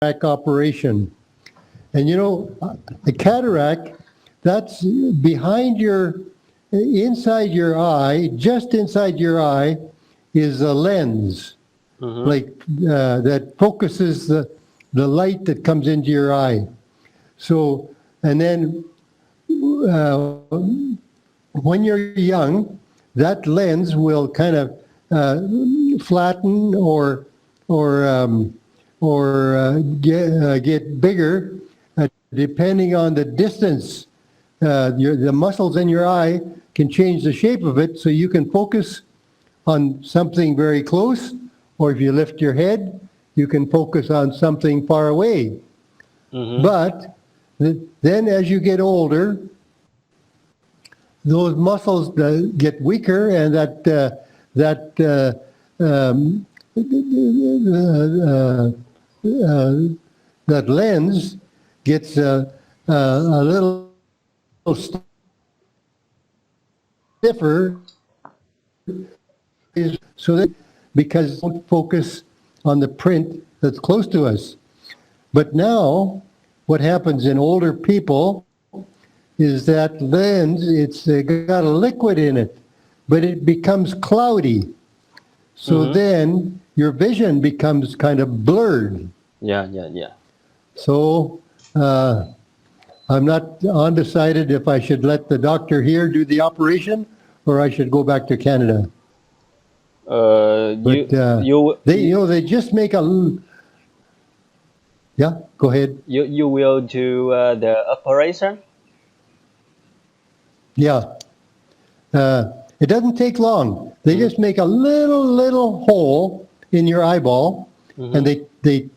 cataract operation. And you know, the cataract, that's inside your eye, just inside your eye, is a lens, that focuses the light that comes into your eye. So, and then when you're young, that lens will kind of flatten or get bigger depending on the distance. The muscles in your eye can change the shape of it, so you can focus on something very close, or if you lift your head, you can focus on something far away. But then as you get older, those muscles get weaker, and that lens gets a little stiffer, so that because we don't focus on the print that's close to us. But now, what happens in older people is that lens, it's got a liquid in it, but it becomes cloudy. So then your vision becomes kind of blurred. Yeah. So I'm not undecided if I should let the doctor here do the operation or I should go back to Canada. They just make a... Yeah, go ahead. You will do the operation? Yeah. It doesn't take long. They just make a little hole in your eyeball, and they take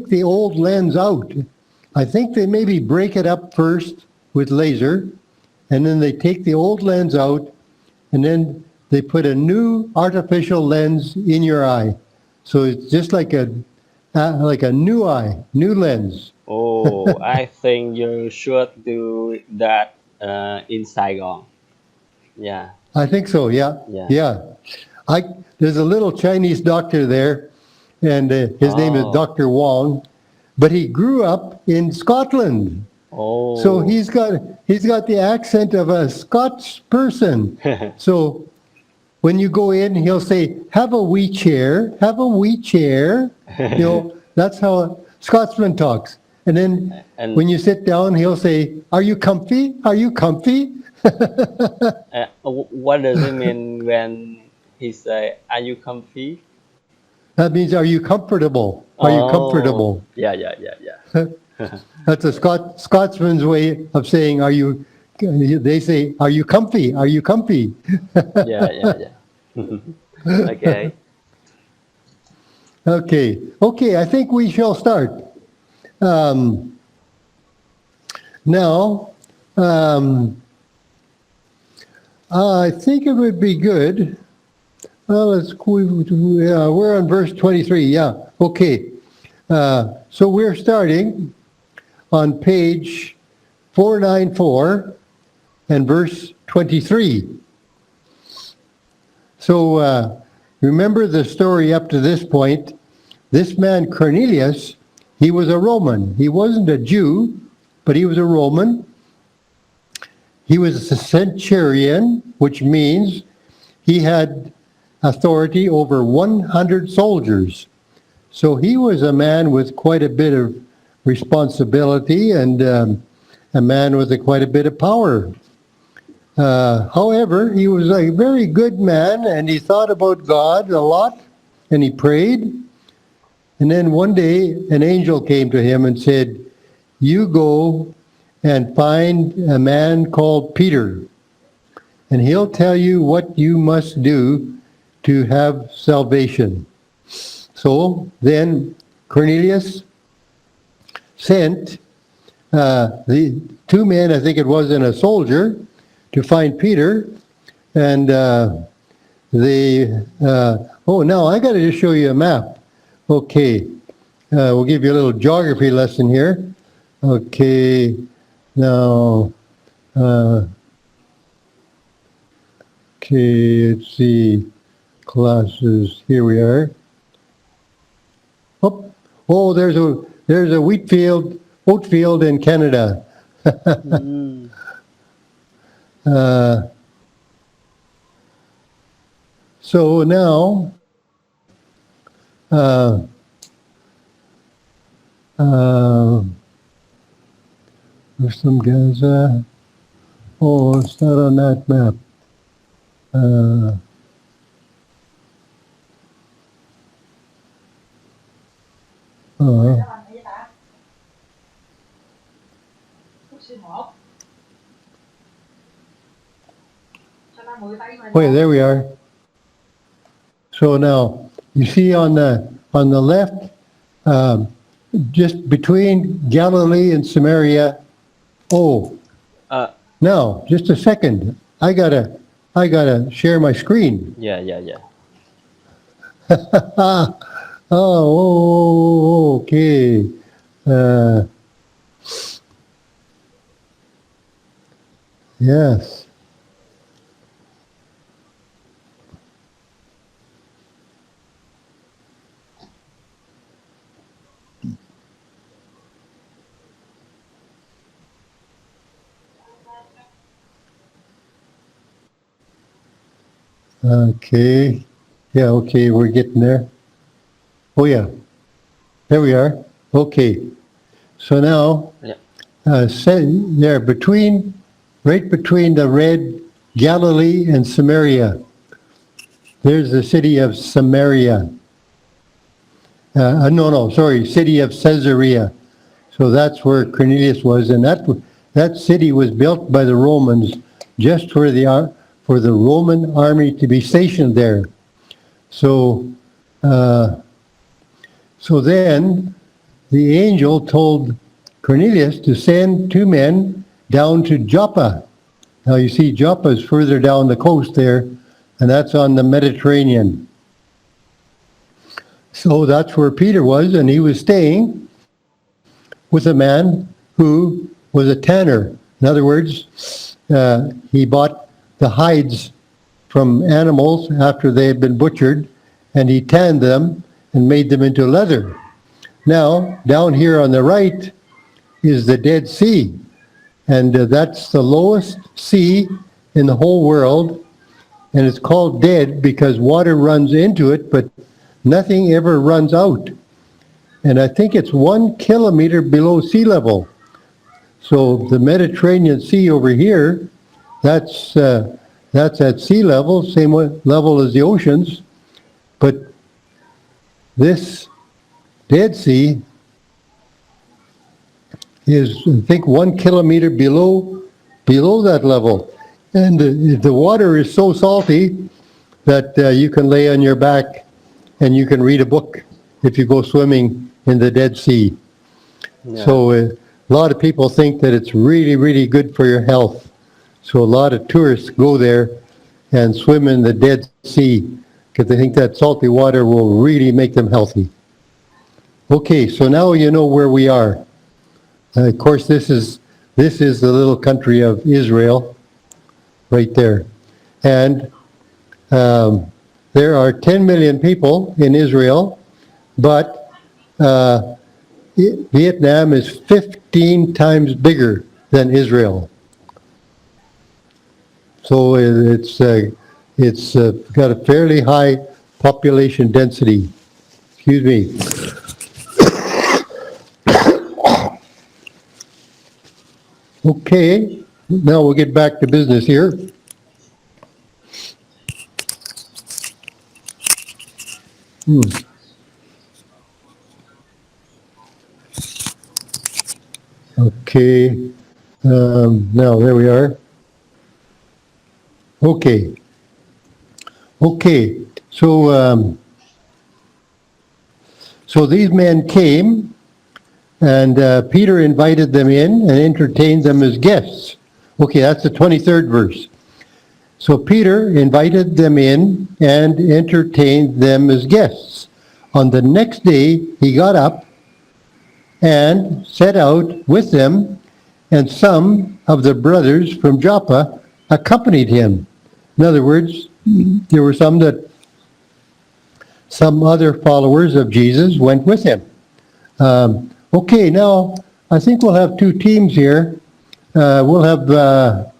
the old lens out. I think they maybe break it up first with laser, and then they take the old lens out, and then they put a new artificial lens in your eye. So it's just like a new eye, new lens. Oh, I think you should do that in Saigon. Yeah. I think so, yeah. There's a little Chinese doctor there, and his name is Dr. Wong, but he grew up in Scotland. Oh. So he's got the accent of a Scots person. So when you go in, he'll say, "Have a wee chair, have a wee chair." You know, that's how a Scotsman talks. And then when you sit down, he'll say, "Are you comfy? Are you comfy?" What does it mean when he say, "Are you comfy"? That means, are you comfortable? Are you comfortable? Yeah. That's a Scotsman's way of saying, are you, they say, "Are you comfy? Are you comfy?" Yeah. Okay. Okay, I think we shall start. Now, I think it would be good. We're on verse 23. Yeah, okay. So we're starting on page 494 and verse 23. So remember the story up to this point. This man Cornelius, he was a Roman. He wasn't a Jew, but he was a Roman. He was a centurion, which means he had authority over 100 soldiers. So he was a man with quite a bit of responsibility and a man with quite a bit of power. However, he was a very good man, and he thought about God a lot, and he prayed. And then one day, an angel came to him and said, "You go and find a man called Peter, and he'll tell you what you must do to have salvation." So then Cornelius sent the two men, I think it was, and a soldier, to find Peter. And now I got to just show you a map. Okay, we'll give you a little geography lesson here. Okay, now, okay, let's see, classes, here we are. Oh, oh, there's a oat field in Canada. So now, there's some Gaza. Oh, it's not on that map. Wait, there we are. So now you see on the left, just between Galilee and Samaria. Oh, now just a second. I gotta share my screen. Yeah. Oh, okay. Yes. Okay. Yeah, okay, we're getting there. Oh, yeah. There we are. Okay. So now, there, right between the red Galilee and Samaria, there's the city of Samaria. City of Caesarea. So that's where Cornelius was, and that city was built by the Romans just for the Roman army to be stationed there. So then the angel told Cornelius to send 2 men down to Joppa. Now you see Joppa is further down the coast there, and that's on the Mediterranean. So that's where Peter was, and he was staying with a man who was a tanner. In other words, he bought the hides from animals after they had been butchered, and he tanned them and made them into leather. Now, down here on the right is the Dead Sea, and that's the lowest sea in the whole world, and it's called dead because water runs into it, but nothing ever runs out. And I think it's 1 kilometer below sea level. So the Mediterranean Sea over here, that's at sea level, same level as the oceans, but this Dead Sea is, I think, 1 kilometer below that level. And the water is so salty that you can lay on your back and you can read a book if you go swimming in the Dead Sea. Yeah. So a lot of people think that it's really, really good for your health. So a lot of tourists go there and swim in the Dead Sea because they think that salty water will really make them healthy. Okay, so now you know where we are. Of course, this is the little country of Israel, right there. And there are 10 million people in Israel, but Vietnam is 15 times bigger than Israel. So it's got a fairly high population density. Excuse me. Okay, now we'll get back to business here. Okay, now there we are. Okay, so these men came, and Peter invited them in and entertained them as guests. Okay, that's the 23rd verse. So Peter invited them in and entertained them as guests. On the next day, he got up and set out with them, and some of the brothers from Joppa accompanied him. In other words, there were some other followers of Jesus went with him. Okay, now I think we'll have two teams here. We'll have,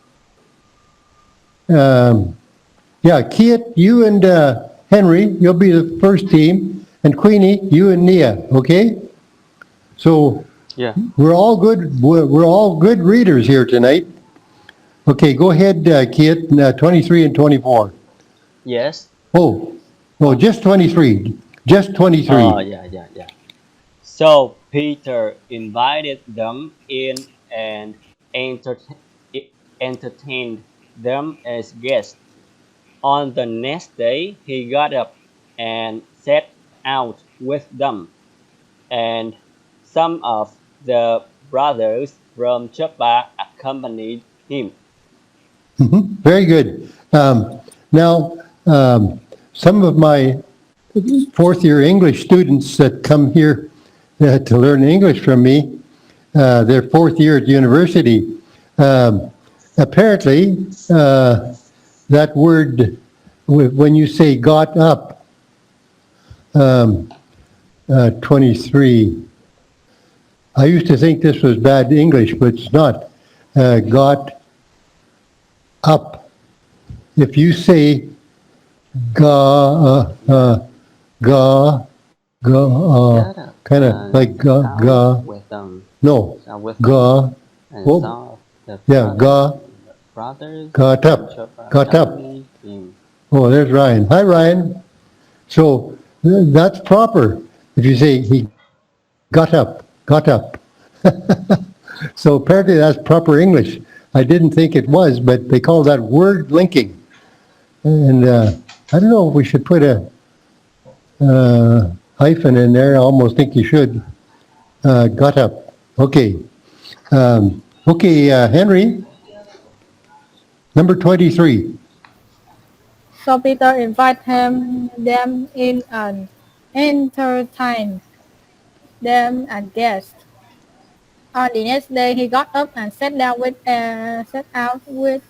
Keith, you and Henry, you'll be the first team, and Queenie, you and Nia. Okay, so Yeah. we're all good. We're all good readers here tonight. Okay, go ahead, Keith. 23 and 24. Yes. Oh, just 23. Just 23. Oh, yeah. So Peter invited them in and entertained them as guests. On the next day, he got up and set out with them, and some of the brothers from Joppa accompanied him. Very good. Now, some of my fourth year English students that come here to learn English from me, their fourth year at university, apparently that word, when you say got up, 23, I used to think this was bad English, but it's not. Got up. If you say ga, kind of like ga, With no, with ga, and oh, some of the yeah, ga, brothers got from up, Joppa got up. accompanied him. Oh, there's Ryan. Hi, Ryan. So that's proper. If you say he got up, got up. So apparently that's proper English. I didn't think it was, but they call that word linking. And I don't know if we should put a hyphen in there. I almost think you should. Got up. Okay. Henry, number 23. So Peter invited them in and entertained them as guests. On the next day, he got up and set out with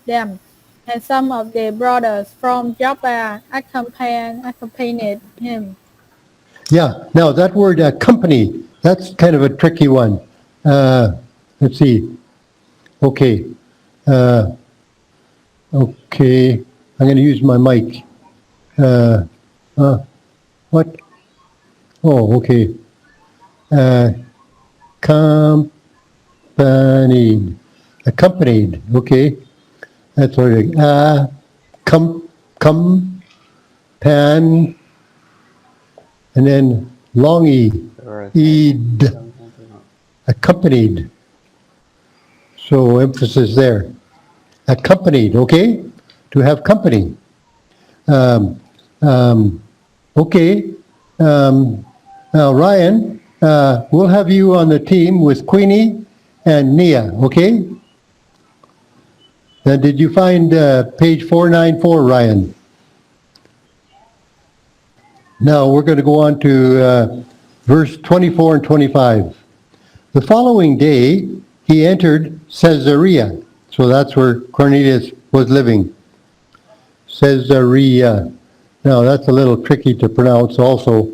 them, and some of the brothers from Joppa accompanied him. Yeah. Now that word company, that's kind of a tricky one. Let's see. Okay. Okay. I'm going to use my mic. What? Oh, okay. Accompanied. Okay. That's what it pan, and then long ed, accompanied. So emphasis there. Accompanied, okay? To have company. Okay. Now, Ryan, we'll have you on the team with Queenie and Nia, okay? Did you find page 494, Ryan? Now we're going to go on to verse 24 and 25. The following day, he entered Caesarea. So that's where Cornelius was living. Caesarea. Now that's a little tricky to pronounce also.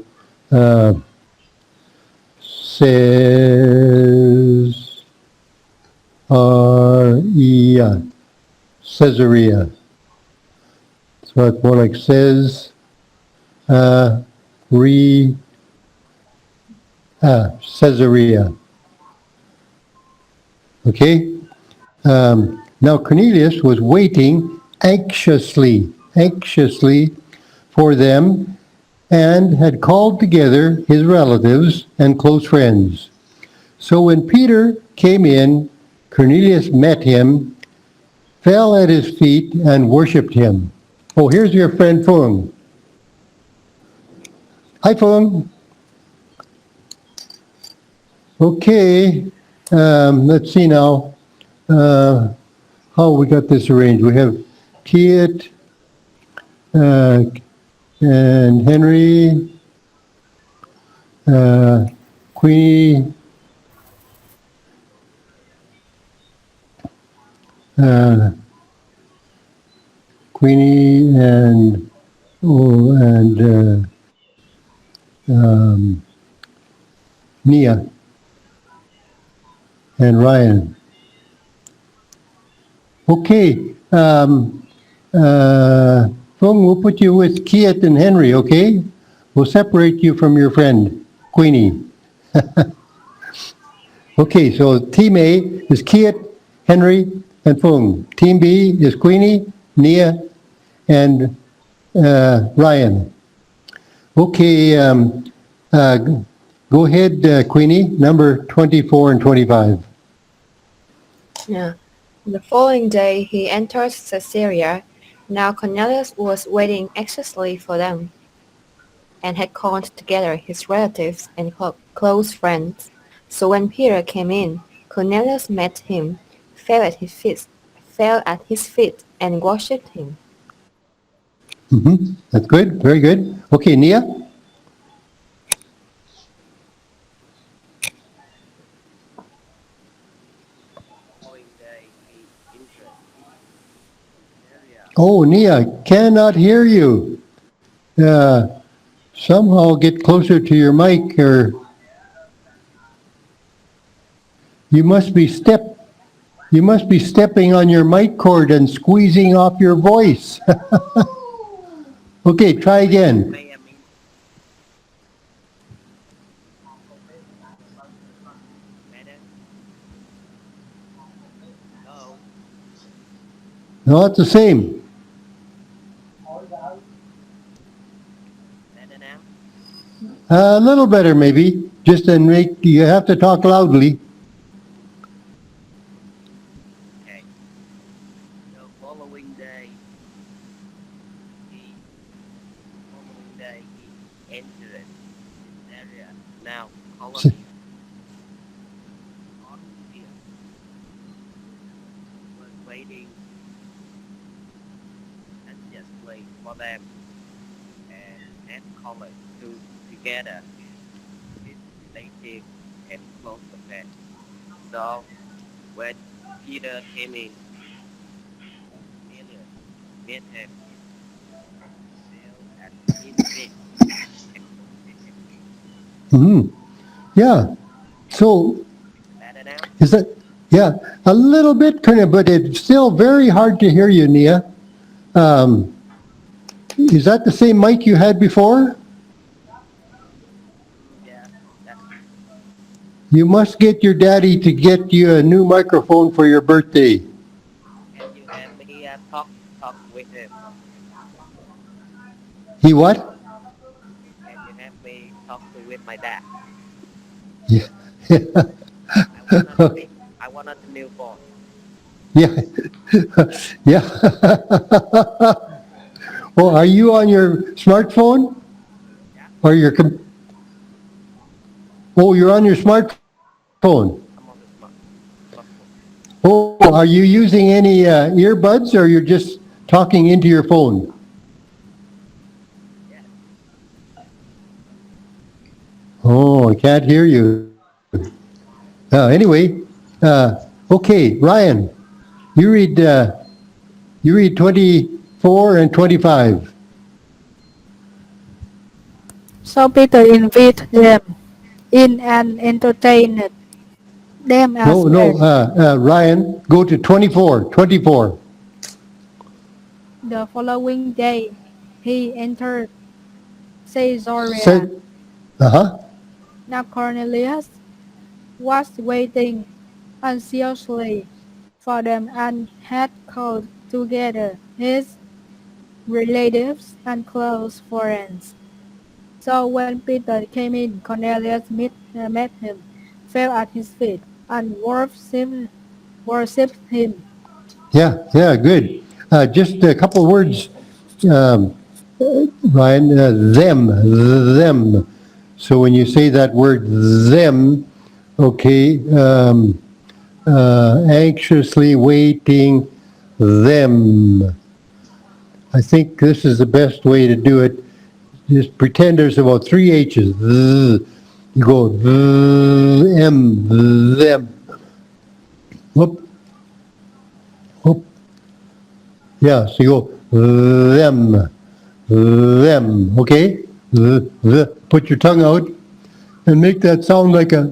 Caesarea. So it's more like says, Caesarea. Okay? Now Cornelius was waiting anxiously for them and had called together his relatives and close friends. So when Peter came in, Cornelius met him, fell at his feet, and worshipped him. Oh, here's your friend Fung. Hi, Fung. Okay, let's see now how we got this arranged. We have Kiet and Henry, Queenie, and Nia, and Ryan. Okay. Phong, we'll put you with Kiet and Henry, okay? We'll separate you from your friend, Queenie. Okay, so Team A is Kiet, Henry, and Phong. Team B is Queenie, Nia, and Ryan. Okay, go ahead, Queenie, number 24 and 25. Yeah. The following day he entered Caesarea. Now Cornelius was waiting anxiously for them, and had called together his relatives and close friends. So when Peter came in, Cornelius met him, fell at his feet, and worshipped him. That's good, very good. Okay, Nia? Oh, Nia, cannot hear you. Somehow get closer to your mic, or you must be stepping on your mic cord and squeezing off your voice. Okay, try again. No, it's the same. A little better, maybe. Just then, you have to talk loudly. Okay. The following day, he entered this area. Now, colony on here was waiting anxiously for them, and had called together his relatives and close friends. So when Peter came in, Cornelius met him, fell at his feet, and Mm-hmm. Yeah. So, better now? is that, yeah, a little bit, but it's still very hard to hear you, Nia. Is that the same mic you had before? Yeah, that's You must get your daddy to get you a new microphone for your birthday. Can you have me talk with him? He what? Can you have me talk with my dad? Yeah. I want a new phone. Yeah. Yeah. Well, are you on your smartphone? Or your Oh, you're on your smartphone. I'm on the smartphone. Oh, are you using any earbuds, or you're just talking into your phone? Yeah. Oh, I can't hear you. Anyway, okay, Ryan, you read 24 and 25. So Peter invited them in and entertained them as No, well. Ryan, go to 24. The following day, he entered Caesarea. Said, Now Cornelius was waiting anxiously for them and had called together his relatives and close friends. So when Peter came in, Cornelius met him, fell at his feet, and worshipped him. Yeah, good. Just a couple words, Ryan, them. So when you say that word them, okay, anxiously waiting them. I think this is the best way to do it. Just pretend there's about 3 H's. You go them. Whoop. Yeah, so you go them, okay? Put your tongue out. and make that sound like a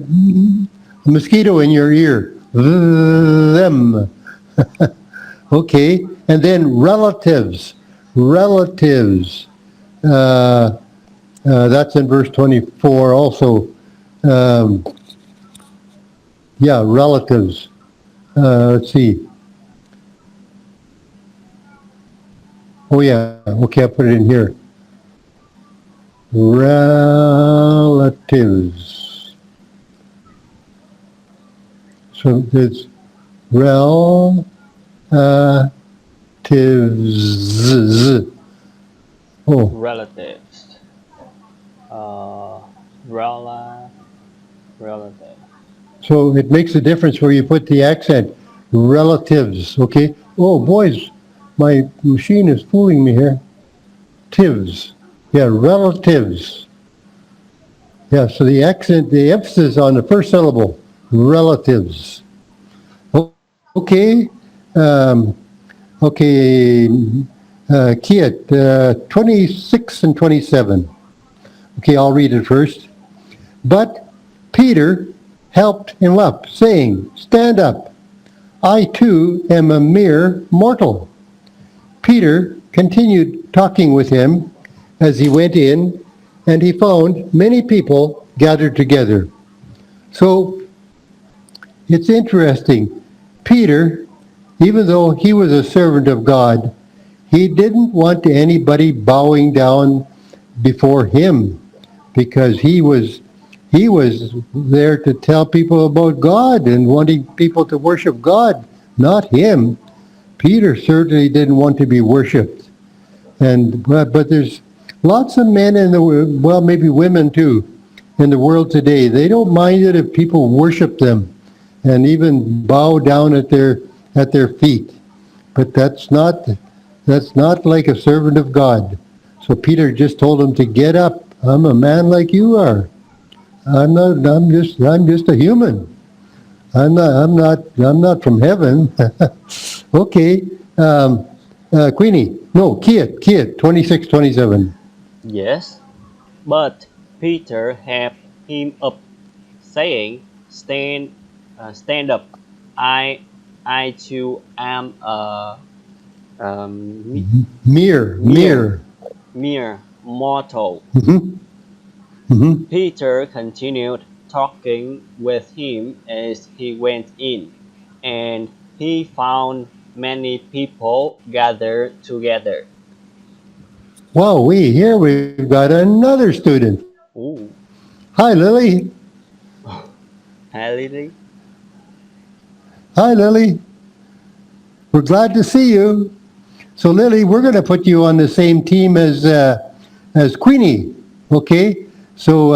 mosquito in your ear. Them. Okay, and then relatives. Relatives. That's in verse 24 also. Yeah, relatives. Let's see. Oh yeah, okay, I'll put it in here. Relatives. So it's relatives. Oh, Relatives. Relative. so it makes a difference where you put the accent. Relatives, okay? Oh, boys, my machine is fooling me here. Tivs. Yeah, relatives. Yeah, so the accent, the emphasis on the first syllable. Relatives. Okay. Okay. Kiet, 26 and 27. Okay, I'll read it first. But Peter helped him up, saying, "Stand up. I too am a mere mortal." Peter continued talking with him as he went in, and he found many people gathered together. So it's interesting. Peter, even though he was a servant of God, he didn't want anybody bowing down before him, because he was there to tell people about God and wanting people to worship God, not him. Peter certainly didn't want to be worshipped. But there's lots of men in the world, well, maybe women too, in the world today. They don't mind it if people worship them and even bow down at their feet. But that's not like a servant of God. So Peter just told him to get up. I'm a man like you are. I'm just a human. I'm not from heaven. Okay. Queenie. No, Kiet, 26, 27. Yes. But Peter helped him up, saying, Stand up. I too am a Mere mortal. Peter continued talking with him as he went in, and he found many people gathered together. Wow, here we've got another student. Ooh. Hi, Lily. Hi, Lily. Hi, Lily. We're glad to see you. So, Lily, we're going to put you on the same team as Queenie. Okay. So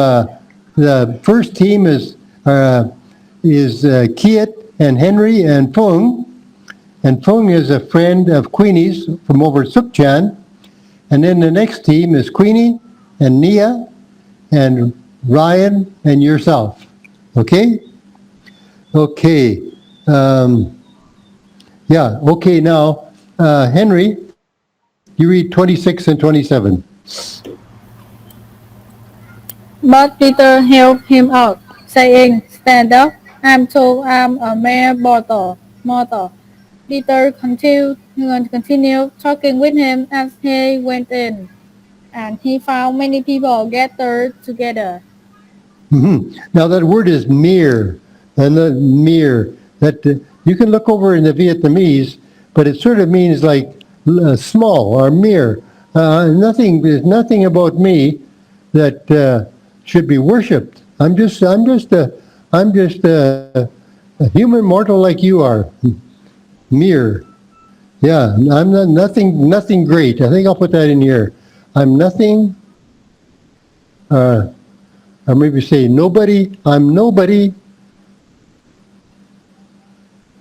the first team is Kiet and Henry and Fung. And Fung is a friend of Queenie's from over Sukchan. And then the next team is Queenie and Nia and Ryan and yourself. Okay? Okay. Yeah, okay, now, Henry, you read 26 and 27. But Peter helped him out, saying, "Stand up. I'm a mere mortal." Peter continued talking with him as he went in, and he found many people gathered together. Now that word is mere, and the mere, that you can look over in the Vietnamese, but it sort of means like small or mere. There's nothing about me that should be worshipped. I'm just a human mortal like you are. Mere. Yeah, I'm nothing great. I think I'll put that in here. I'm nothing, or maybe say nobody, I'm nobody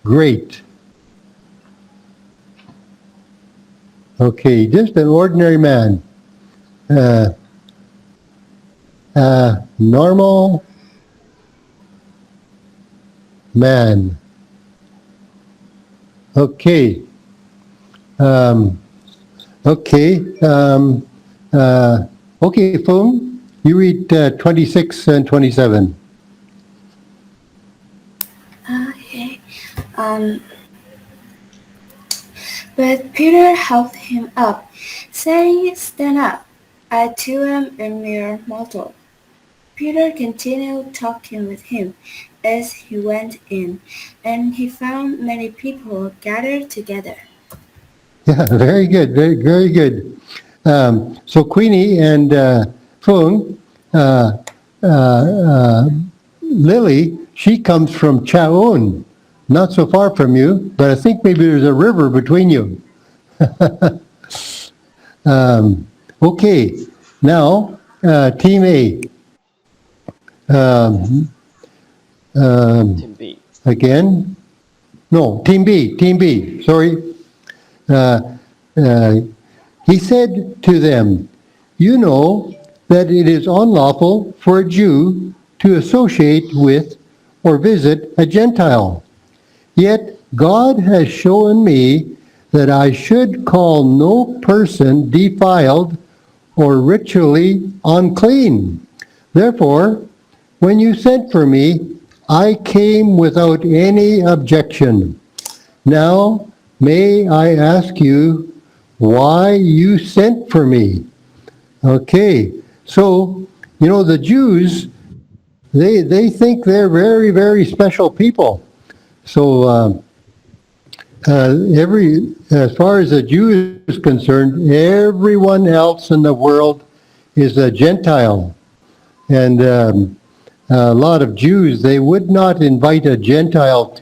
great. Okay, just an ordinary man. Normal man. Okay. Okay, Fung, You read 26 and 27. Okay. But Peter helped him up, saying, "Stand up. I too am a mere mortal." Peter continued talking with him as he went in, and he found many people gathered together. Yeah, very good, very good. So Queenie and Phuong, Lily, she comes from Chaon, not so far from you, but I think maybe there's a river between you. Okay, now Team A. Team B. Again? No, Team B, sorry. He said to them, "You know that it is unlawful for a Jew to associate with or visit a Gentile. Yet God has shown me that I should call no person defiled or ritually unclean. Therefore, when you sent for me, I came without any objection. Now, may I ask you why you sent for me?" Okay, so, you know, the Jews, they think they're very, very special people. So as far as a Jew is concerned, everyone else in the world is a Gentile. And a lot of Jews, they would not invite a Gentile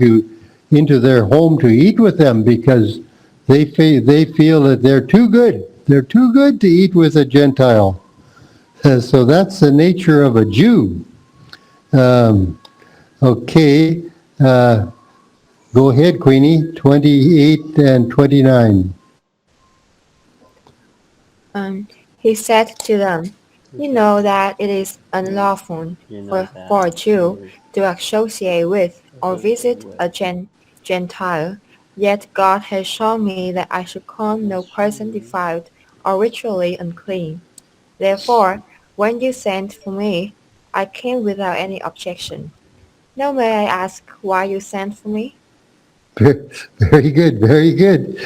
into their home to eat with them because they feel that they're too good. They're too good to eat with a Gentile. So that's the nature of a Jew. Okay, go ahead, Queenie, 28 and 29. He said to them, "You know that it is unlawful for a Jew to associate with or visit a Gentile, yet God has shown me that I should call no person defiled or ritually unclean. Therefore, when you sent for me, I came without any objection. Now may I ask why you sent for me?" Very good, very good.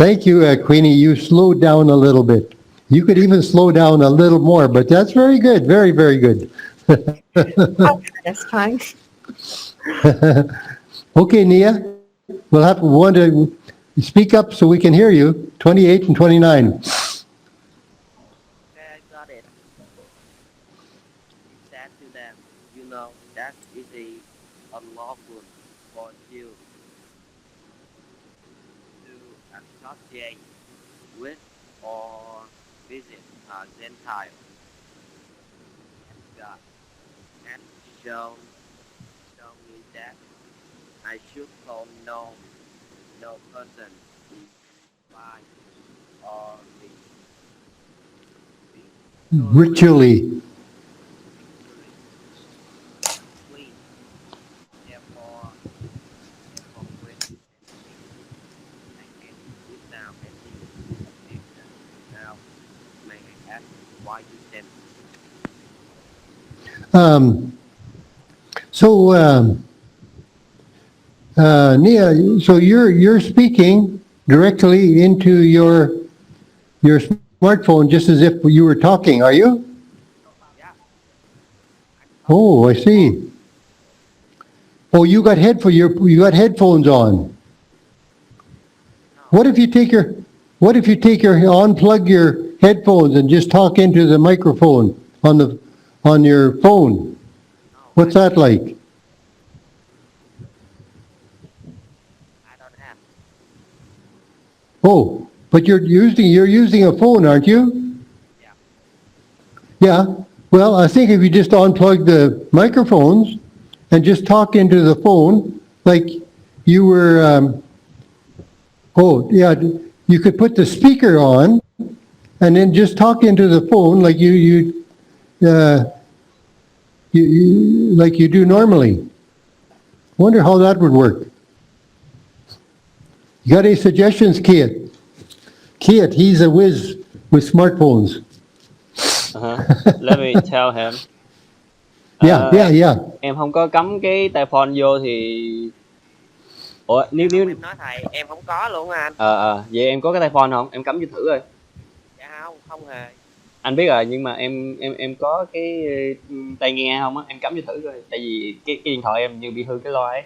Thank you, Queenie. You slowed down a little bit. You could even slow down a little more, but that's very good, very, very good. Okay, that's fine. Okay, Nia, we'll have one to speak up so we can hear you. 28 and 29. Okay, I got it. He said to them, "You know that it is unlawful for you to associate with or visit a Gentile. And God has shown me that I should call no person defiled or Ritually. clean. Therefore, when I can without any objection. Now, may I ask why you sent me?" Nia, so you're speaking directly into your smartphone just as if you were talking, are you? Yeah. Oh, I see. Oh, you got headphones on. What if you unplug your headphones and just talk into the microphone on your phone? What's that like? I don't have. Oh, but you're using a phone, aren't you? Yeah. Yeah. Well, I think if you just unplug the microphones and just talk into the phone, like you were. Oh, yeah. You could put the speaker on, and then just talk into the phone like you like you do normally. Wonder how that would work. You got any suggestions, Keith? Keith, he's a whiz with smartphones. Let me tell him. Yeah. Em không có cắm cái tai phone vô thì... Ủa, nếu Em nói thầy, em không có luôn anh. vậy em có cái tai phone không? Em cắm vô thử rồi. Dạ không hề. Anh biết rồi, nhưng mà em có cái tai nghe không á, em cắm vô thử rồi. Tại vì cái điện thoại em như bị hư cái loa ấy.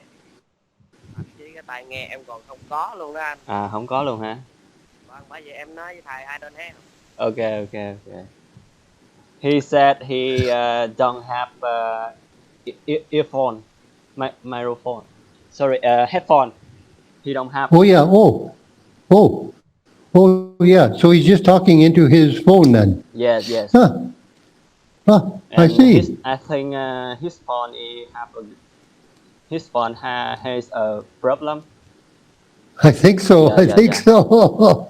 Thậm chí cái tai nghe em còn không có luôn đó anh. Không có luôn hả? Vâng, bởi vì em nói với thầy I don't have. Okay. He said he don't have earphone, microphone. Sorry, headphone. He don't have. Oh yeah. Oh yeah. So he's just talking into his phone then. Yes. I see. I think his phone has a problem. I think so. Yeah, I think so.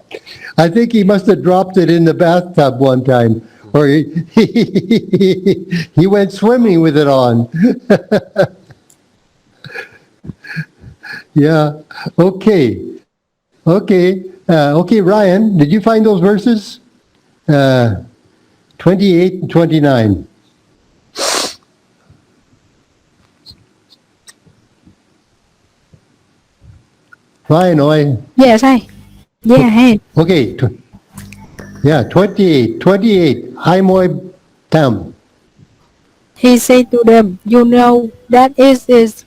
I think he must have dropped it in the bathtub one time, or he went swimming with it on. Yeah. Okay. Okay, Ryan, did you find those verses? 28 and 29. Ryan, Yes, I. Yeah, hey. Okay. 28. Hai môi tam. He said to them, "You know that it is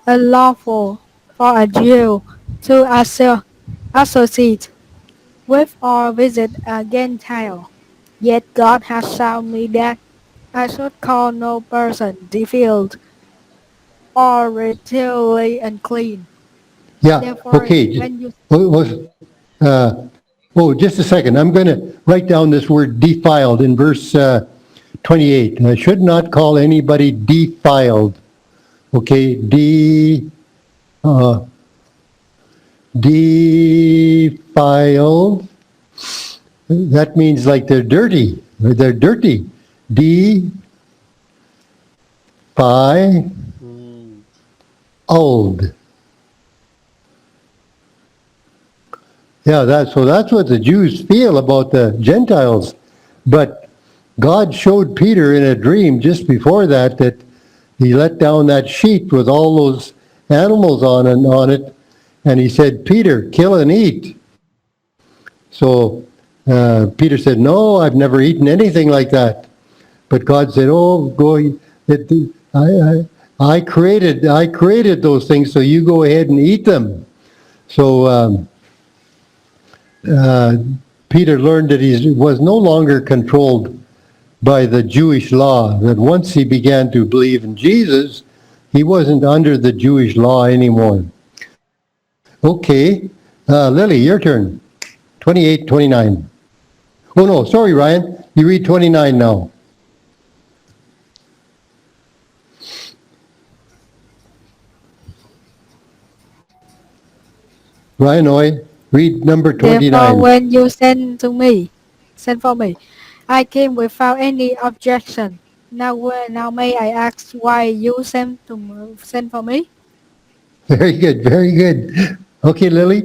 unlawful for a Jew to associate with or visit a Gentile. Yet God has shown me that I should call no person defiled or ritually unclean. Yeah. Therefore, Okay. when you Just a second. I'm going to write down this word defiled in verse 28. I should not call anybody defiled. Okay. Defiled. That means like they're dirty. They're dirty. Defiled. Yeah, that's what the Jews feel about the Gentiles. But God showed Peter in a dream just before that he let down that sheet with all those animals on it, and he said, "Peter, kill and eat." So Peter said, "No, I've never eaten anything like that." But God said, "Oh, go. I created those things, so you go ahead and eat them." So Peter learned that he was no longer controlled by the Jewish law, that once he began to believe in Jesus, he wasn't under the Jewish law anymore. Okay, Lily, your turn. 28, 29. Oh no, sorry, Ryan. You read 29 now. Ryan, read number 29. Therefore, when you send for me, I came without any objection. Now may I ask why you send for me? Very good. Okay, Lily.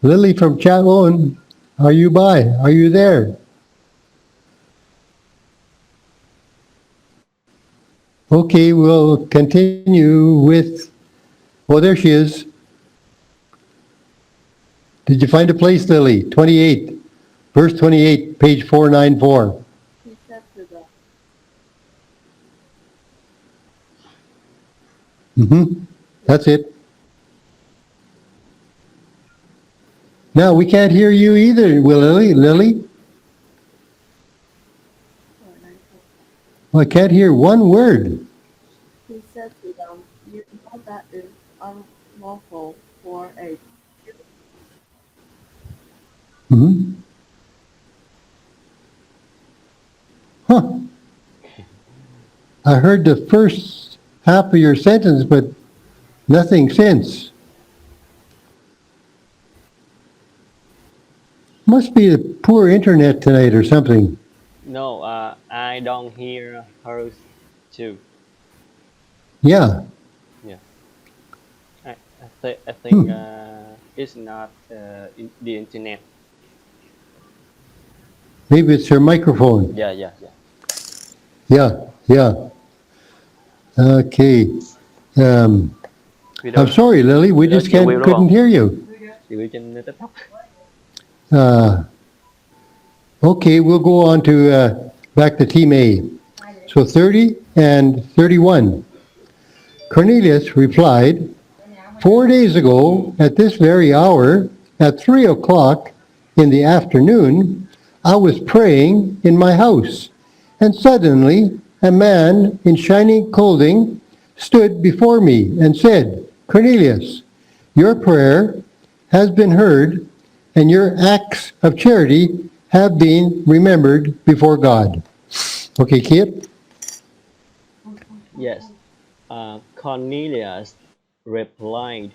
Lily from Chatwon, are you by? Are you there? Okay, we'll continue with, there she is. Did you find a place, Lily? 28, verse 28, page 494. He said to them, That's it. Now, we can't hear you either, Lily? I can't hear one word. He said to them, "You know that it is unlawful for a I heard the first half of your sentence, but nothing since. Must be the poor internet tonight or something. No, I don't hear her too. Yeah. I think it's not in the internet. Maybe it's your microphone. Yeah. Yeah. Okay. I'm sorry, Lily. We just couldn't hear you. Chị trên TikTok. Okay, we'll go on to back to Team A. So 30 and 31. Cornelius replied, 4 days ago, at this very hour, at 3 o'clock in the afternoon, I was praying in my house, and suddenly a man in shining clothing stood before me and said, Cornelius, your prayer has been heard, and your acts of charity have been remembered before God. Okay, Kit? Yes. Cornelius replied,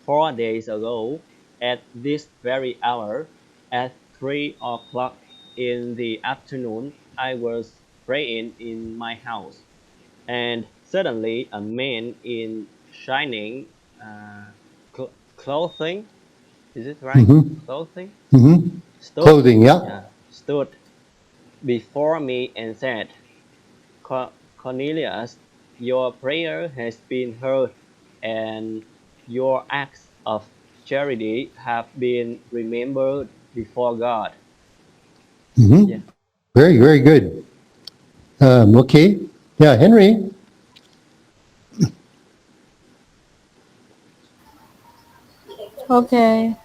4 days ago, at this very hour, at 3 o'clock in the afternoon, I was praying in my house, and suddenly a man in shining clothing, is it right? Mm-hmm. Clothing? Mm-hmm. Clothing, yeah. Stood before me and said, Cornelius, your prayer has been heard, and your acts of charity have been remembered before God. Mm-hmm. Yeah. Very, very good. Okay. Yeah, Henry? Okay.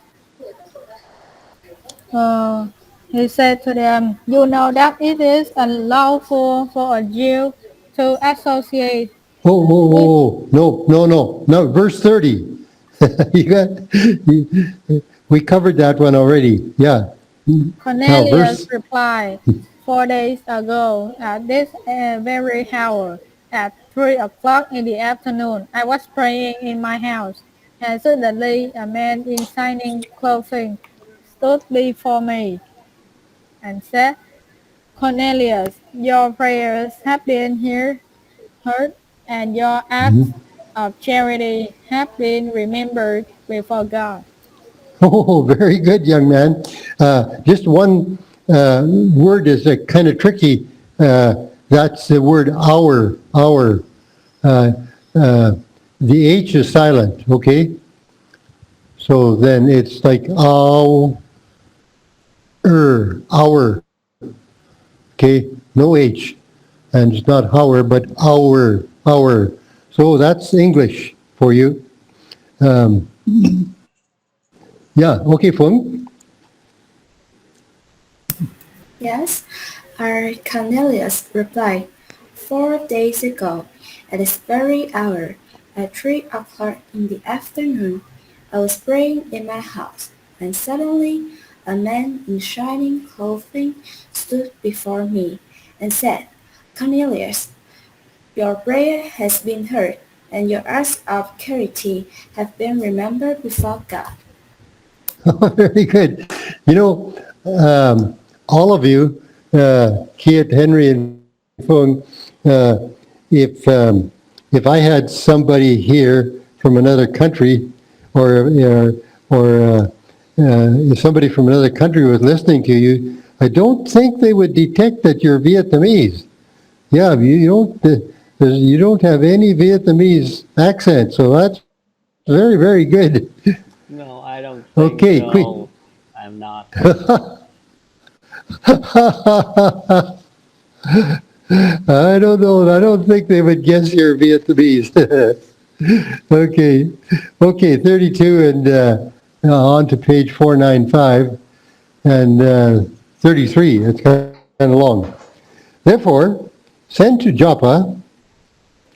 He said to them, you know that it is unlawful for a Jew to associate No, verse 30. We covered that one already. Yeah. Cornelius replied, 4 days ago, at this very hour, at 3 o'clock in the afternoon, I was praying in my house, and suddenly a man in shining clothing stood before me and said, Cornelius, your prayers have been heard, and your acts of charity have been remembered before God. Oh, very good, young man. Just one word is kind of tricky. That's the word hour. The H is silent, okay? So then it's like hour. Okay, no H. And it's not hour, but hour. So that's English for you. Yeah, okay, Phung. Yes, our Cornelius replied, 4 days ago, at this very hour, at 3 o'clock in the afternoon, I was praying in my house, and suddenly a man in shining clothing stood before me and said, Cornelius, your prayer has been heard, and your acts of charity have been remembered before God. Very good. You know, all of you, Kiet, Henry, and Phung, if I had somebody here from another country, or if somebody from another country was listening to you, I don't think they would detect that you're Vietnamese. Yeah, you don't have any Vietnamese accent, so that's very, very good. No, I don't think Okay, so. quick. I'm not. I don't know. I don't think they would guess you're Vietnamese. Okay, 32 and on to page 495 and 33. It's kind of long. Therefore, send to Joppa.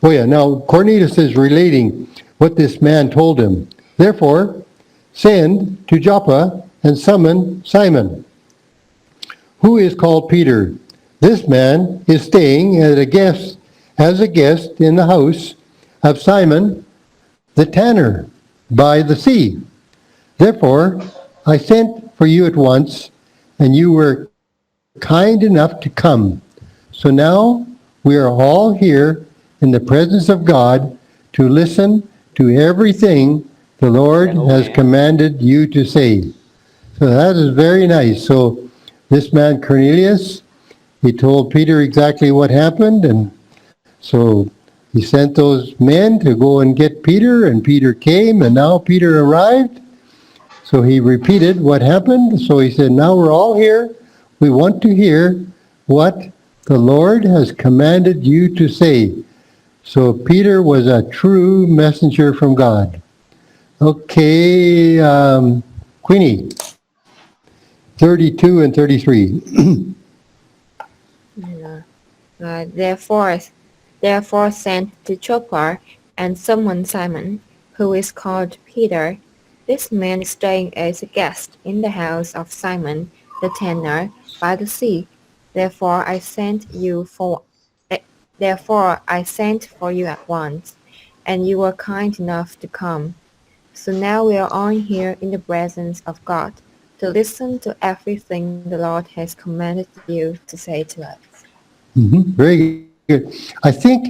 Oh yeah, now Cornelius is relating what this man told him. Therefore, send to Joppa and summon Simon, who is called Peter. This man is staying as a guest in the house of Simon the tanner by the sea. Therefore, I sent for you at once, and you were kind enough to come. So now we are all here in the presence of God to listen to everything the Lord has commanded you to say. So that is very nice. So this man Cornelius, he told Peter exactly what happened, and so he sent those men to go and get Peter, and Peter came, and now Peter arrived. So he repeated what happened. So he said, now we're all here. We want to hear what the Lord has commanded you to say. So Peter was a true messenger from God. Okay, Queenie, 32 and 33. Therefore sent to Joppa and summoned Simon, who is called Peter. This man is staying as a guest in the house of Simon the tanner by the sea. Therefore I sent for you at once, and you were kind enough to come. So now we are all here in the presence of God to listen to everything the Lord has commanded you to say to us. Very good. I think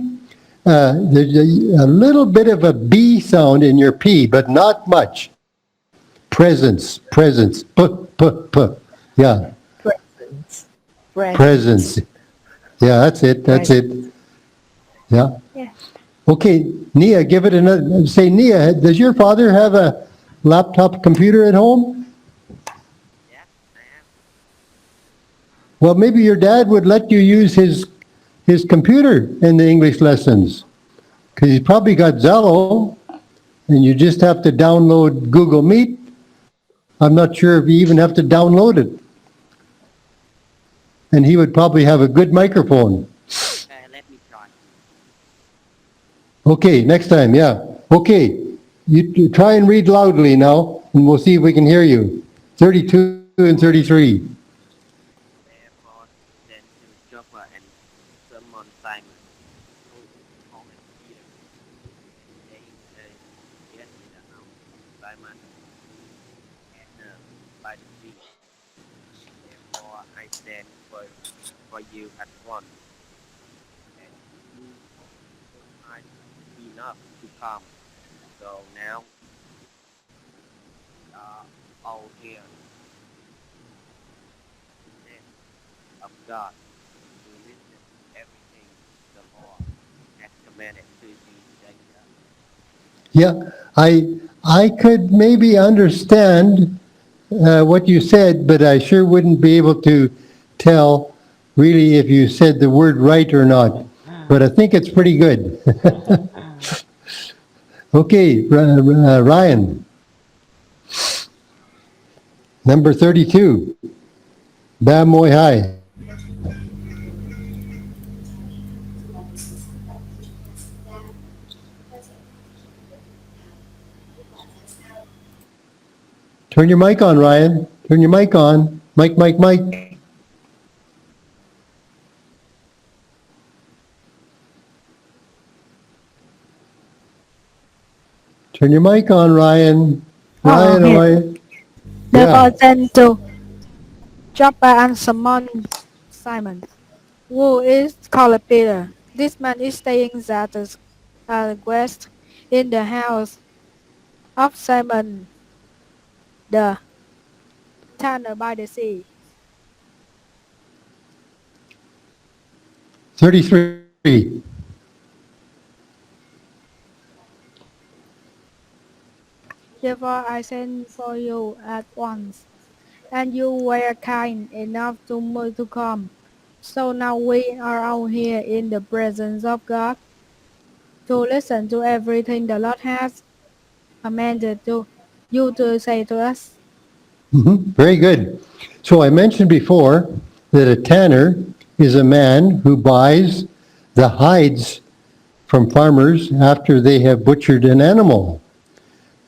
there's a little bit of a B sound in your P, but not much. Presence. P. Yeah. Presence. Yeah, that's it. Yeah. Okay, Nia, give it another. Say, Nia, does your father have a laptop computer at home? Yeah, I am. Well, maybe your dad would let you use his computer in the English lessons, because he's probably got Zello, and you just have to download Google Meet. I'm not sure if you even have to download it. And he would probably have a good microphone. Let me try. Okay, next time, yeah. Okay, you try and read loudly now, and we'll see if we can hear you. 32 and 33. Therefore sent to Joppa and summoned Simon, who is called Peter. They get in the house of Simon and by the sea. Therefore I sent for you at once, and you were kind enough to come. So now we are all here of God to listen to everything the Lord has commanded to you. Yeah, I could maybe understand what you said, but I sure wouldn't be able to tell really if you said the word right or not. But I think it's pretty good. Okay, Ryan. Number 32. Ba Môi Hai. Turn your mic on, Ryan. Turn your mic on. Mic. Turn your mic on, Ryan. Ryan, here. Ryan. Therefore sent to Joppa and summoned Simon, who is called Peter. This man is staying at a guest in the house of Simon the tanner by the sea. 33. Therefore I sent for you at once, and you were kind enough to come. So now we are all here in the presence of God to listen to everything the Lord has commanded to you to say to us. Very good. So I mentioned before that a tanner is a man who buys the hides from farmers after they have butchered an animal,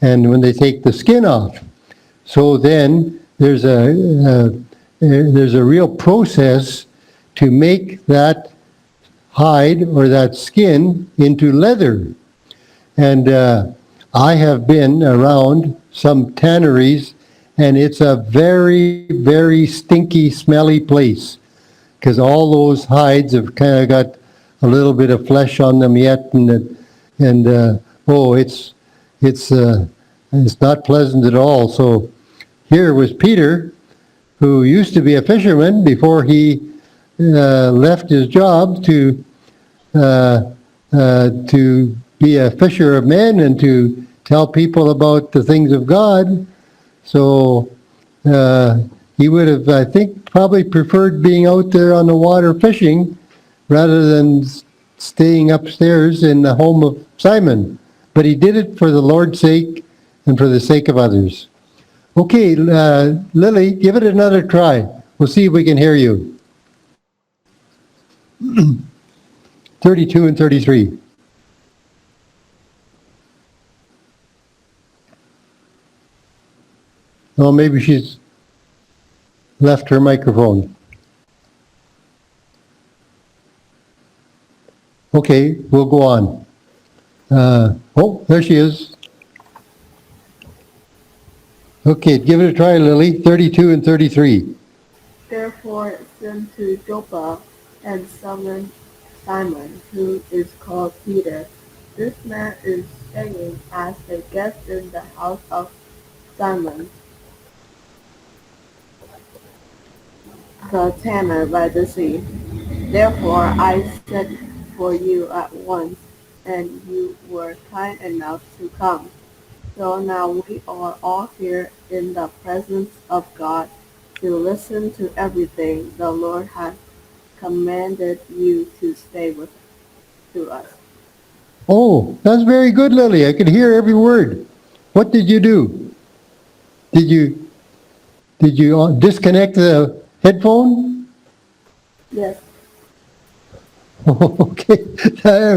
and when they take the skin off. So then there's a real process to make that hide or that skin into leather. And I have been around some tanneries, and it's a very, very stinky, smelly place, because all those hides have kind of got a little bit of flesh on them yet, and it's It's not pleasant at all. So here was Peter, who used to be a fisherman before he left his job to be a fisher of men and to tell people about the things of God. So he would have, I think, probably preferred being out there on the water fishing rather than staying upstairs in the home of Simon. But he did it for the Lord's sake and for the sake of others. Okay, Lily, give it another try. We'll see if we can hear you. 32 and 33. Oh, maybe she's left her microphone. Okay, we'll go on. Oh, there she is. Okay, give it a try, Lily. 32 and 33. Therefore sent to Joppa and summoned Simon, who is called Peter. This man is staying as a guest in the house of Simon, the tanner by the sea. Therefore I sent for you at once, and you were kind enough to come. So now we are all here in the presence of God to listen to everything the Lord has commanded you to say to us. Oh, that's very good, Lily. I could hear every word. What did you do? Did you disconnect the headphone? Yes. Okay,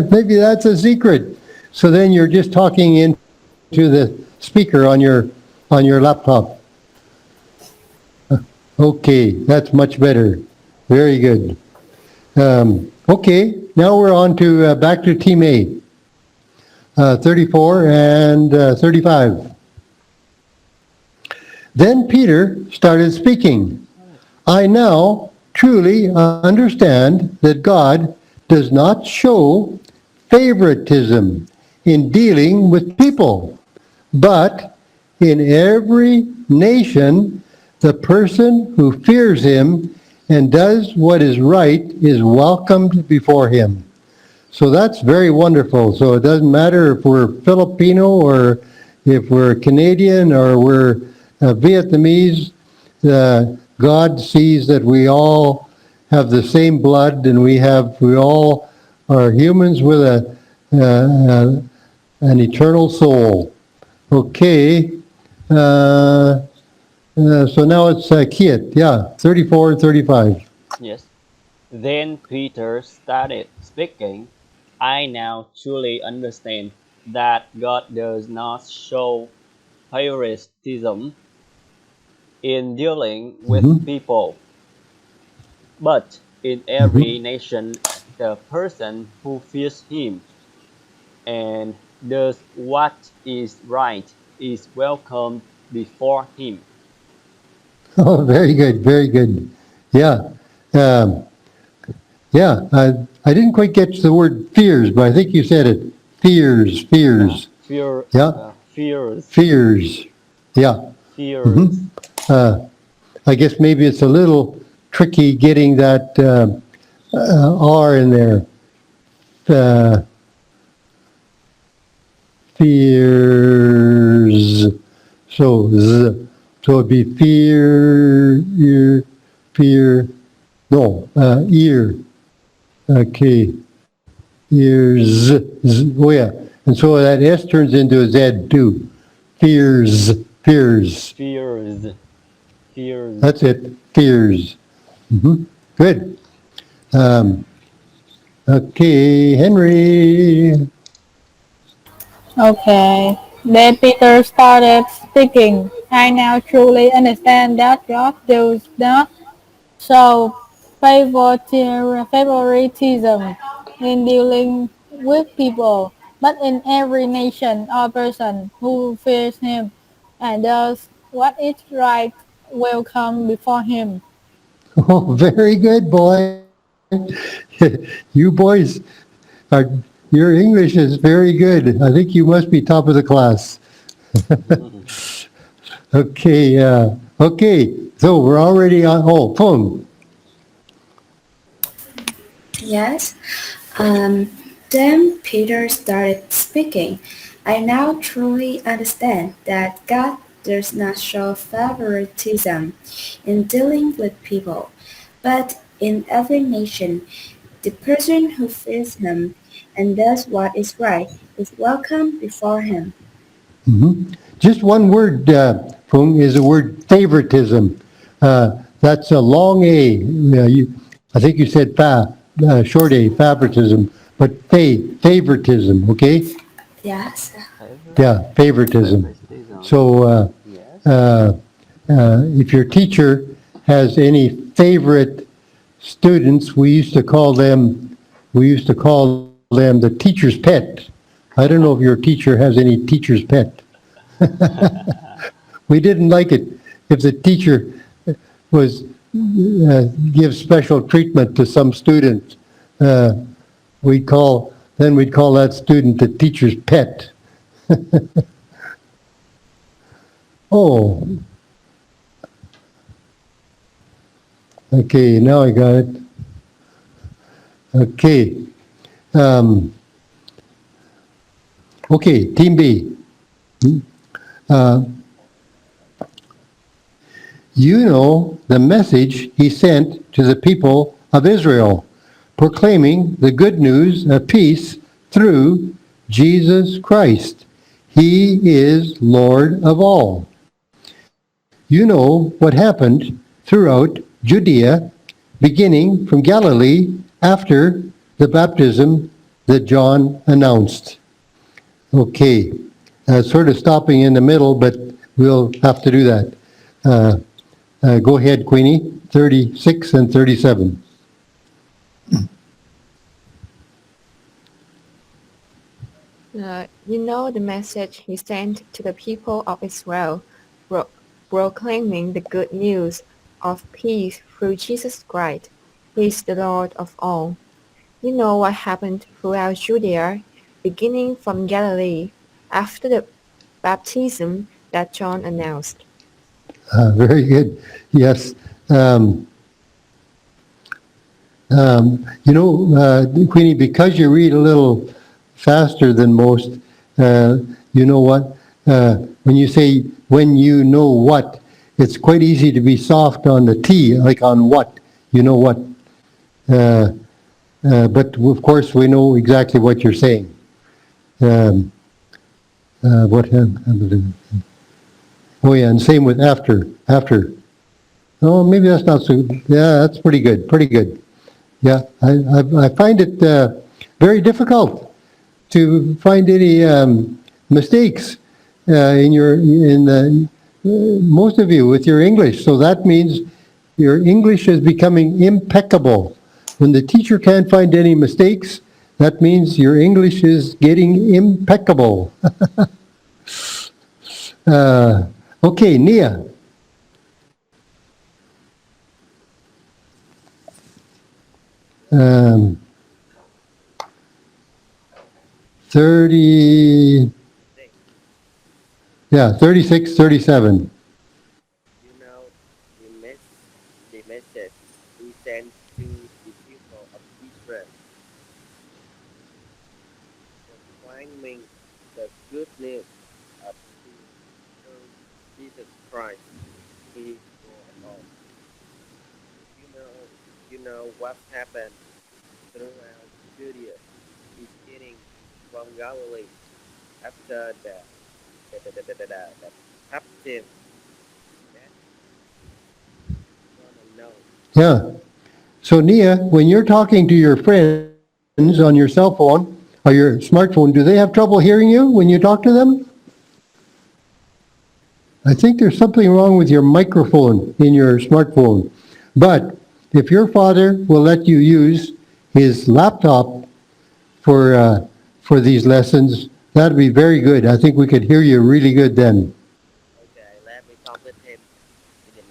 maybe that's a secret. So then you're just talking into the speaker on your laptop. Okay, that's much better. Very good. Okay, now we're on to back to Team A. 34 and 35. Then Peter started speaking. I now truly understand that God does not show favoritism in dealing with people, but in every nation, the person who fears him and does what is right is welcomed before him. So that's very wonderful. So it doesn't matter if we're Filipino or if we're Canadian or we're Vietnamese, God sees that we all have the same blood and we all are humans with an eternal soul. Okay. So now it's Kiet. Yeah, 34 and 35. Yes. Then Peter started speaking. I now truly understand that God does not show favoritism in dealing with people, but in every nation, the person who fears him and does what is right is welcomed before him. Oh, very good, very good. Yeah. I didn't quite get the word fears, but I think you said it. Fears. Fears. Yeah. Fears. Yeah. Fears. I guess maybe it's a little tricky getting that R in there. Fears. So Z. So it'd be fear, no, ear. Okay. Ears. Oh yeah. And so that S turns into a Z too. Fears. Fears. That's it. Fears. Good. Okay, Henry. Okay. Then Peter started speaking. I now truly understand that God does not show favoritism in dealing with people, but in every nation or person who fears him and does what is right will come before him. Oh, very good, boy. You boys your English is very good. I think you must be top of the class. Okay, okay. So we're already on. Oh, phone. Yes. Then Peter started speaking. I now truly understand that God does not show favoritism in dealing with people, but in every nation, the person who fears Him and does what is right is welcome before Him. Just one word, Phung, is the word favoritism. That's a long A. I think you said short A, favoritism, but favoritism, okay? Yes. Yeah, favoritism. So Yes. if your teacher has any favorite students, we used to call them the teacher's pet. I don't know if your teacher has any teacher's pet. We didn't like it if the teacher was gives special treatment to some student. We'd call that student the teacher's pet. Oh, okay. Now I got it. Okay. Okay. Team B. You know the message he sent to the people of Israel, proclaiming the good news of peace through Jesus Christ. He is Lord of all. You know what happened throughout Judea, beginning from Galilee after the baptism that John announced. Okay, sort of stopping in the middle, but we'll have to do that. Go ahead, Queenie, 36 and 37. You know the message he sent to the people of Israel, proclaiming the good news of peace through Jesus Christ. He is the Lord of all. You know what happened throughout Judea, beginning from Galilee, after the baptism that John announced. Very good. Yes. Queenie, because you read a little faster than most, you know what? When you say, when you know what, it's quite easy to be soft on the T, like on what, you know what. But of course we know exactly what you're saying. What happened? Oh yeah, and same with after. Oh, maybe that's not so, yeah, that's pretty good. Yeah, I find it very difficult to find any mistakes in most of you with your English. So that means your English is becoming impeccable. When the teacher can't find any mistakes, that means your English is getting impeccable. Okay, Nia. Um, 30, yeah, 36, 37. You know the message he sent to the people of Israel, proclaiming the good news of peace through Jesus Christ. He is Lord of all. You know what happened throughout Judea, beginning from Galilee after the baptism that John announced. Yeah. So Nia, when you're talking to your friends on your cell phone or your smartphone, do they have trouble hearing you when you talk to them? I think there's something wrong with your microphone in your smartphone. But if your father will let you use his laptop for these lessons, that'd be very good. I think we could hear you really good then. Okay, let me talk with him in the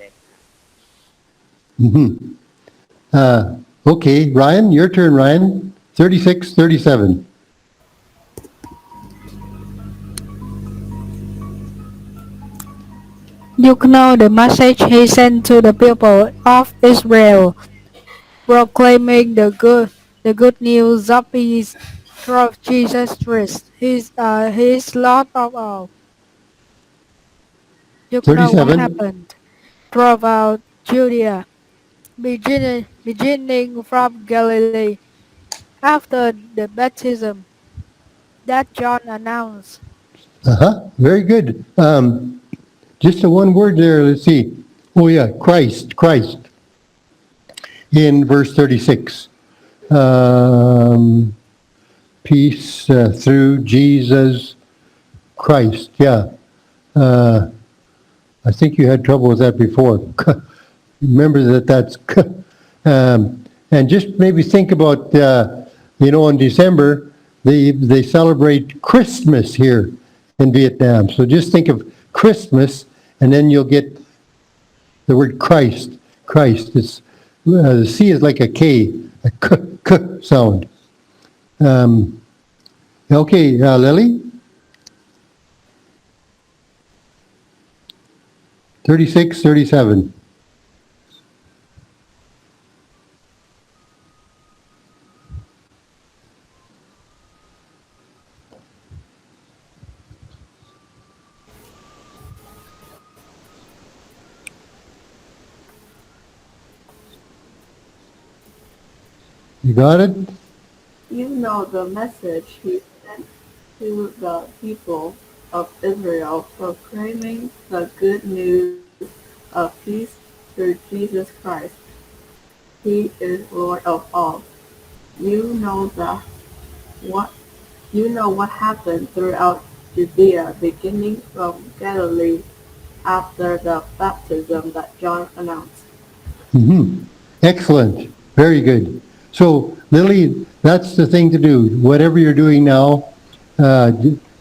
next time. Okay, Ryan, your turn, Ryan. 36, 37. You know the message he sent to the people of Israel, proclaiming the good news of peace through Jesus Christ. He's Lord of all. You know what 37. happened throughout Judea, beginning from Galilee, after the baptism that John announced. Very good. Just a one word there. Let's see. Oh yeah, Christ. In verse 36. Peace through Jesus Christ. Yeah. I think you had trouble with that before. Remember that's and just maybe think about in December they celebrate Christmas here in Vietnam. So just think of Christmas, and then you'll get the word Christ. It's the C is like a K, a k sound. Okay, Lily. 36, 37. You got it? You know the message he sent to the people of Israel, proclaiming the good news of peace through Jesus Christ. He is Lord of all. You know what happened throughout Judea, beginning from Galilee, after the baptism that John announced. Excellent. Very good. So, Lily, that's the thing to do. Whatever you're doing now,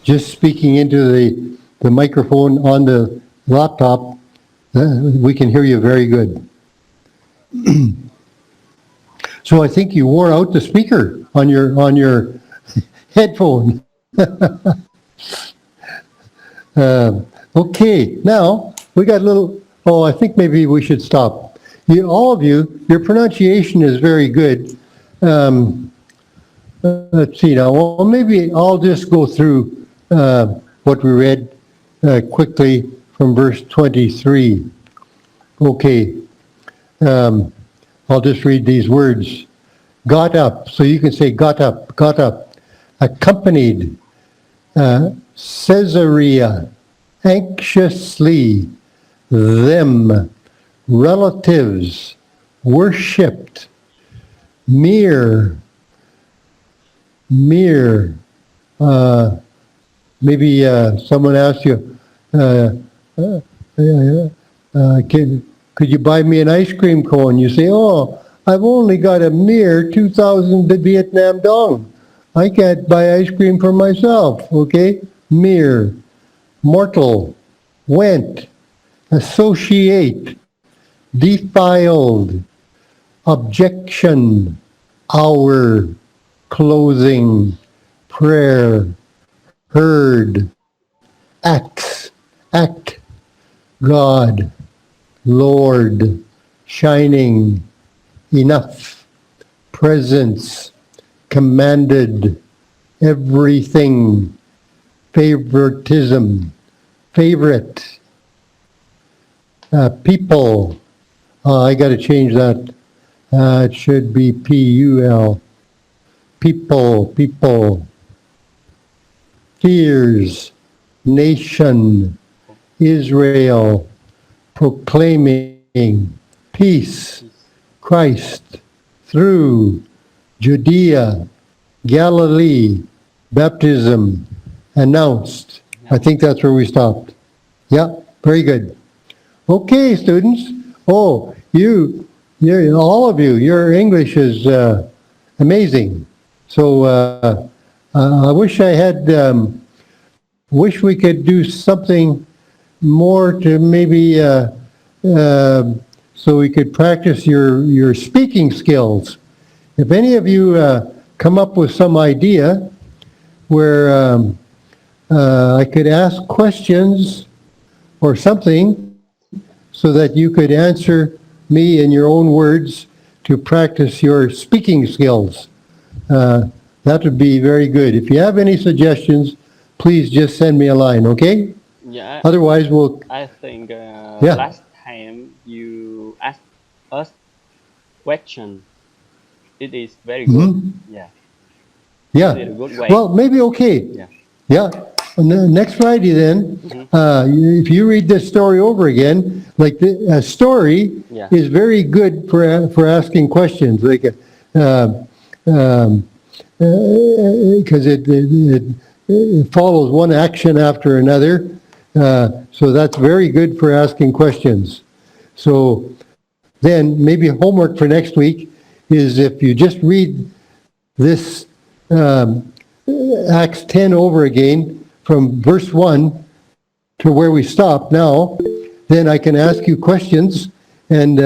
just speaking into the microphone on the laptop, we can hear you very good. So I think you wore out the speaker on your headphone. Okay, now we got a little. Oh, I think maybe we should stop. All of you, your pronunciation is very good. Let's see now. Well, maybe I'll just go through what we read quickly from verse 23. Okay. I'll just read these words. Got up. So you can say got up. Accompanied. Caesarea. Anxiously. Them. Relatives. Worshipped. Mere. Maybe someone asked you, could you buy me an ice cream cone? You say, oh, I've only got a mere 2,000 Vietnam dong. I can't buy ice cream for myself, okay? Mere, mortal, went, associate, defiled, objection, hour, clothing, prayer, heard, act, God, Lord, shining, enough, presence, commanded, everything, favoritism, favorite, people. I got to change that. It should be P-U-L. People. Fears, nation, Israel, proclaiming, peace, Christ, through, Judea, Galilee, baptism, announced. I think that's where we stopped. Yeah, very good. Okay, students. Oh, all of you, your English is amazing. So I wish wish we could do something more to maybe so we could practice your speaking skills. If any of you come up with some idea where I could ask questions or something, so that you could answer me in your own words to practice your speaking skills. That would be very good. If you have any suggestions, please just send me a line, okay? Yeah. Otherwise, we'll... I think Yeah. last time you asked us question. It is very good. Yeah. Yeah. It is a good way. Well, maybe okay. Yeah. Yeah. And then next Friday then, if you read this story over again, like a story Yeah. is very good for asking questions, like because it follows one action after another, so that's very good for asking questions. So then maybe homework for next week is if you just read this Acts 10 over again from verse 1 to where we stop now, then I can ask you questions, and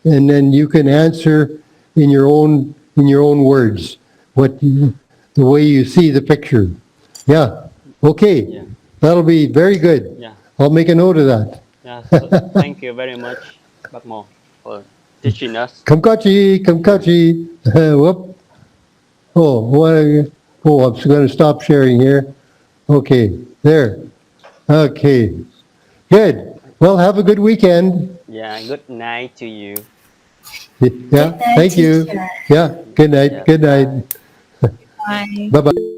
then you can answer in your own words the way you see the picture. Yeah. Okay. Yeah. That'll be very good. Yeah. I'll make a note of that. Yeah. So thank you very much, Bác Mô, for teaching us. Kamkachi. Whoop. I'm going to stop sharing here. Okay, there. Okay, good. Well, have a good weekend. Yeah. Good night to you. Yeah, Good night, thank you. teacher. Yeah, good night. Yeah. Good night. Bye. Bye-bye.